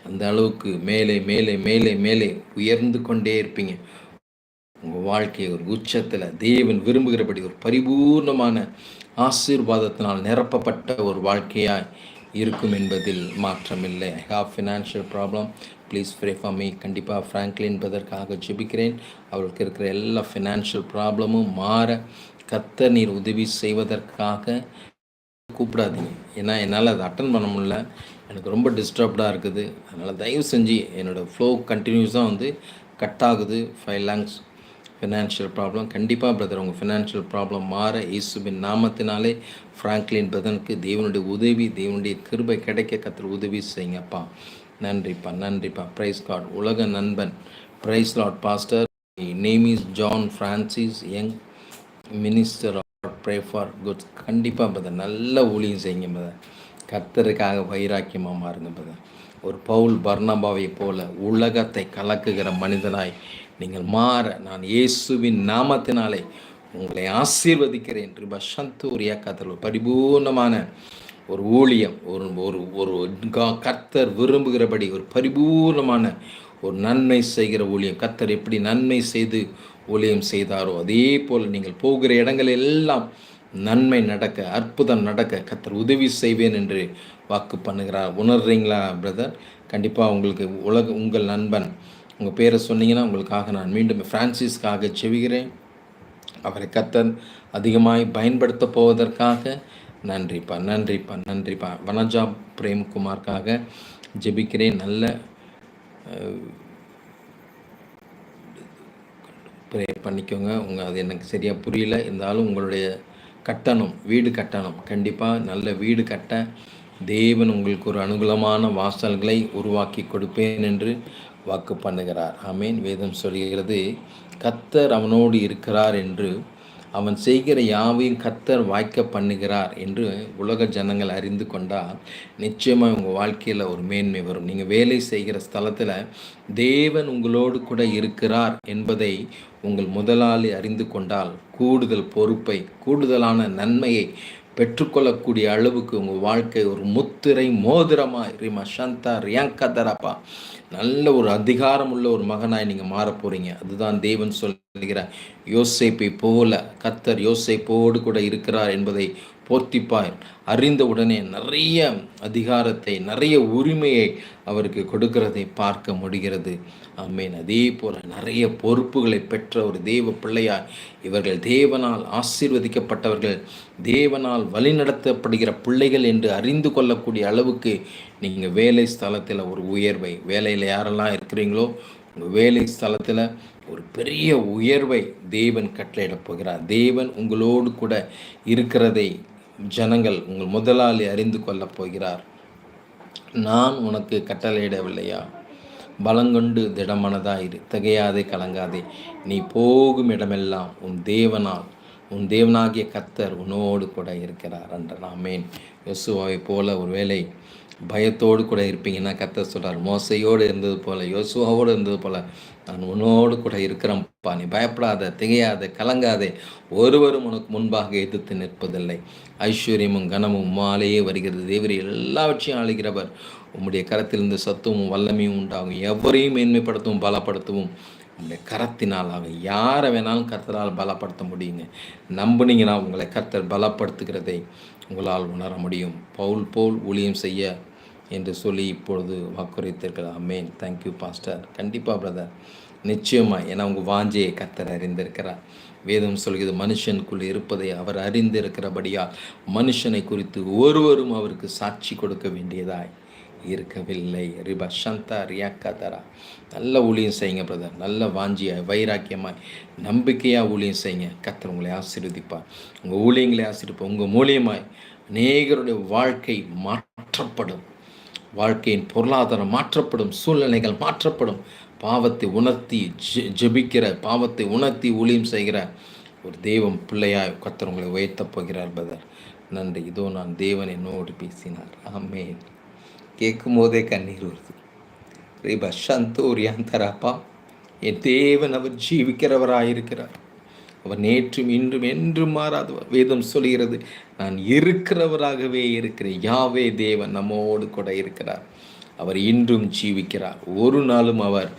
அந்த அளவுக்கு மேலே மேலே மேலே மேலே உயர்ந்து கொண்டே இருப்பீங்க. உங்கள் வாழ்க்கையை ஒரு உச்சத்தில் தேவன் விரும்புகிறபடி ஒரு பரிபூர்ணமான ஆசீர்வாதத்தினால் நிரப்பப்பட்ட ஒரு வாழ்க்கையாக இருக்கும் என்பதில் மாற்றமில்லை. I have financial problem, please pray for me. கண்டிப்பாக ஃப்ராங்க்லின் என்பதற்காக ஜெபிக்கிறேன். அவருக்கு இருக்கிற எல்லா ஃபினான்ஷியல் ப்ராப்ளமும் மாற கர்த்தர் நீர் உதவி செய்வதற்காக கூப்பிடாதீங்க. ஏன்னா என்னால் அதை அட்டன் பண்ண முடியல, எனக்கு ரொம்ப டிஸ்டர்ப்டாக இருக்குது. அதனால் தயவு செஞ்சு என்னோடய ஃப்ளோ கண்டினியூஸாக வந்து கட் ஆகுது. 5 lakhs ஃபினான்ஷியல் ப்ராப்ளம். கண்டிப்பாக பிரதர் உங்கள் ஃபினான்ஷியல் ப்ராப்ளம் மாற இயேசுவின் நாமத்தினாலே ஃப்ராங்க்லின் பிரதனுக்கு தேவனுடைய உதவி, தேவனுடைய கிருபை கிடைக்க கர்த்தர் உதவி செய்யுங்கப்பா. நன்றிப்பா, நன்றிப்பா. Praise God. உலக நண்பன். Praise Lord pastor. Name is John Francis Young, minister of pray for goods. கண்டிப்பாக பிரதர் நல்ல ஊழியம் செய்யுங்க பிரதர். கர்த்தருக்காக வைராக்கியமாக மாறுங்க பிரதர். ஒரு பவுல் பர்னபாவை போல உலகத்தை கலக்குகிற மனிதனாய் நீங்கள் மாற நான் இயேசுவின் நாமத்தினாலே உங்களை ஆசீர்வதிக்கிறேன். ரிபஷந்தூரியா கத்தர் பரிபூர்ணமான ஒரு ஊழியம், ஒரு ஒரு ஒரு கர்த்தர் விரும்புகிறபடி ஒரு பரிபூர்ணமான ஒரு நன்மை செய்கிற ஊழியம். கர்த்தர் எப்படி நன்மை செய்து ஊழியம் செய்தாரோ அதே போல் நீங்கள் போகிற இடங்கள் எல்லாம் நன்மை நடக்க, அற்புதம் நடக்க கர்த்தர் உதவி செய்வேன் என்று வாக்கு பண்ணுகிறார். உணர்றீங்களா பிரதர்? கண்டிப்பாக உங்களுக்கு உங்கள் நண்பன் உங்கள் பேரை சொன்னீங்கன்னா உங்களுக்காக நான் மீண்டும் ஃப்ரான்சிஸ்க்காக செவிகிறேன். அவரை கர்த்தர் அதிகமாய் பயன்படுத்த போவதற்காக நன்றிப்பா, நன்றிப்பா, நன்றிப்பா. வனஜா பிரேம்குமார்க்காக ஜெபிக்கிறேன். நல்ல ப்ரே பண்ணிக்கோங்க. அது எனக்கு சரியாக புரியல, இருந்தாலும் உங்களுடைய கட்டணம், வீடு கட்டணம், கண்டிப்பாக நல்ல வீடு கட்ட தேவன் உங்களுக்கு ஒரு அனுகூலமான வாசல்களை உருவாக்கி கொடுப்பேன் என்று வாக்கு பண்ணுகிறார். ஆமேன். வேதம் சொல்கிறது, கர்த்தர் அவனோடு இருக்கிறார் என்று, அவன் செய்கிற யாவையும் கர்த்தர் வாய்க்க பண்ணுகிறார் என்று உலக ஜனங்கள் அறிந்து கொண்டால் நிச்சயமாக உங்கள் வாழ்க்கையில் ஒரு மேன்மை வரும். நீங்கள் வேலை செய்கிற ஸ்தலத்தில் தேவன் உங்களோடு கூட இருக்கிறார் என்பதை உங்கள் முதலாளி அறிந்து கொண்டால் கூடுதல் பொறுப்பை, கூடுதலான நன்மையை பெற்றுக்கொள்ளக்கூடிய அளவுக்கு உங்கள் வாழ்க்கை ஒரு முத்திரை மோதிரமாய் ரிமா சந்தா ரியாங்கதரப்பா நல்ல ஒரு அதிகாரம் உள்ள ஒரு மகனாய் நீங்கள் மாற போகிறீங்க. அதுதான் தேவன் சொல்கிறார். யோசேப்பை போல கர்த்தர் யோசேப்போடு கூட இருக்கிறார் என்பதை போர்த்திப்பாய் அறிந்த உடனே நிறைய அதிகாரத்தை, நிறைய உரிமையை அவருக்கு கொடுக்கிறதை பார்க்க முடிகிறது. ஆமேன். அதே போல நிறைய பொறுப்புகளை பெற்ற ஒரு தேவ பிள்ளையார் இவர்கள் தேவனால் ஆசீர்வதிக்கப்பட்டவர்கள், தேவனால் வழிநடத்தப்படுகிற பிள்ளைகள் என்று அறிந்து கொள்ளக்கூடிய அளவுக்கு நீங்கள் வேலை ஸ்தலத்தில் ஒரு உயர்வை, வேலையில் யாரெல்லாம் இருக்கிறீங்களோ உங்கள் வேலை ஸ்தலத்தில் ஒரு பெரிய உயர்வை தேவன் கட்டளையிடப் போகிறார். தேவன் உங்களோடு கூட இருக்கிறதை ஜனங்கள், உங்கள் முதலாளி அறிந்து கொள்ளப் போகிறார். நான் உனக்கு கட்டளையிடவில்லையா? பலங்கொண்டு திடமனதாயிரு, திகையாதே, கலங்காதே, நீ போகும் இடமெல்லாம் உன் தேவனாகிய கர்த்தர் உன்னோடு கூட இருக்கிறார் என்ற. ஆமேன். யோசுவாவை போல ஒரு வேளை பயத்தோடு கூட இருப்பீங்கன்னா கர்த்தர் சொல்கிறார், மோசையோடு இருந்தது போல, யோசுவாவோடு இருந்தது போல நான் உன்னோடு கூட இருக்கிறேன்ப்பா, நீ பயப்படாத, திகையாத, கலங்காதே, ஒருவரும் உனக்கு முன்பாக எதிர்த்து நிற்பதில்லை. ஐஸ்வர்யமும் கனமும் மாலையே வருகிறது. தேவரி எல்லாவற்றையும் ஆளுகிறவர், உம்முடைய கரத்திலிருந்து சத்துவமும் வல்லமையும் உண்டாகும். எவரையும் மேன்மைப்படுத்தவும் பலப்படுத்தவும் உங்களுடைய கரத்தினால் ஆகும். யாரை வேணாலும் கர்த்தரால் பலப்படுத்த முடியுங்க. நம்புனீங்கன்னா உங்களை கர்த்தர் பலப்படுத்துகிறதை உங்களால் உணர முடியும். பவுல் போல் ஊழியம் செய்ய என்று சொல்லி இப்பொழுது வாக்குறுத்திருக்கிறார். ஆமேன். Thank you pastor. கண்டிப்பாக பிரதர், நிச்சயமாக. ஏன்னா உங்கள் வாஞ்சையை கர்த்தர் அறிந்திருக்கிறார். வேதம் சொல்கிறது, மனுஷனுக்குள் இருப்பதை அவர் அறிந்திருக்கிறபடியால் மனுஷனை குறித்து ஒருவரும் அவருக்கு சாட்சி கொடுக்க வேண்டியதாய் இருக்கவில்லை. ரிபா சந்தா ரியாக்கதரா. நல்ல ஊழியம் செய்யுங்க பிரதர். நல்ல வாஞ்சியாய், வைராக்கியமாய், நம்பிக்கையாக ஊழியம் செய்யுங்க. கர்த்தர் உங்களை ஆசீர்வதிப்பார். உங்கள் ஊழியங்களை ஆசீர்வதிப்பார். உங்கள் மூலியமாய் அநேகருடைய வாழ்க்கை மாற்றப்படும். வாழ்க்கையின் பொருளாதாரம் மாற்றப்படும். சூழ்நிலைகள் மாற்றப்படும். பாவத்தை உணர்த்தி ஜெபிக்கிற, பாவத்தை உணர்த்தி ஊழியம் செய்கிற ஒரு தெய்வம் பிள்ளையாய் கர்த்தர் உங்களை உயர்த்தப் போகிறார் பிரதர். நன்றி. இதோ நான் தேவன் என்னோடு பேசினார். ஆமேன். கேட்கும் போதே கண்ணீர் வருது. ரீபா சந்தோரியாந்தராப்பா, என் தேவன் அவர் ஜீவிக்கிறவராயிருக்கிறார். அவர் நேற்றும் இன்றும் என்றும் மாறாதவர். வேதம் சொல்கிறது, நான் இருக்கிறவராகவே இருக்கிறேன். யாவே தேவன் நம்மோடு கூட இருக்கிறார். அவர் இன்றும் ஜீவிக்கிறார். ஒரு நாளும் அவர்